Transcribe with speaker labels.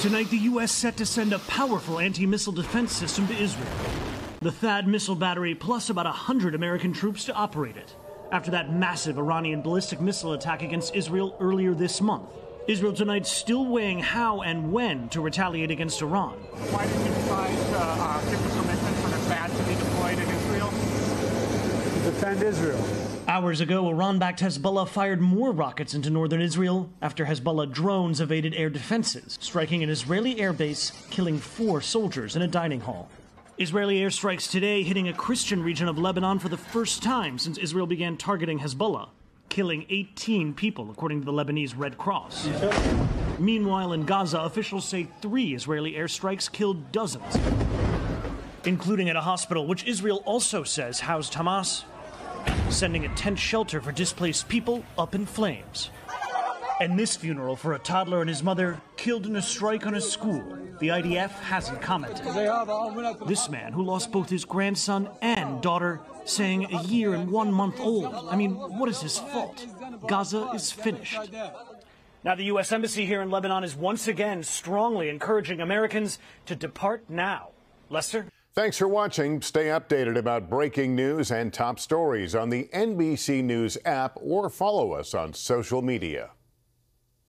Speaker 1: Tonight, the U.S. set to send a powerful anti-missile defense system to Israel. The THAAD missile battery plus about 100 American troops to operate it, after that massive Iranian ballistic missile attack against Israel earlier this month. Israel tonight still weighing how and when to retaliate against Iran.
Speaker 2: Why did you decide to give the permission for the THAAD to be deployed in Israel?
Speaker 3: To defend Israel.
Speaker 1: Hours ago, Iran-backed Hezbollah fired more rockets into northern Israel after Hezbollah drones evaded air defenses, striking an Israeli airbase, killing 4 soldiers in a dining hall. Israeli airstrikes today hitting a Christian region of Lebanon for the first time since Israel began targeting Hezbollah, killing 18 people, according to the Lebanese Red Cross. Meanwhile, in Gaza, officials say 3 Israeli airstrikes killed dozens, including at a hospital, which Israel also says housed Hamas, sending a tent shelter for displaced people up in flames. And this funeral for a toddler and his mother killed in a strike on a school. The IDF hasn't commented. This man, who lost both his grandson and daughter, saying a year and 1 month old. I mean, what is his fault? Gaza is finished. Now, the U.S. Embassy here in Lebanon is once again strongly encouraging Americans to depart now. Lester?
Speaker 4: Thanks for watching. Stay updated about breaking news and top stories on the NBC News app or follow us on social media.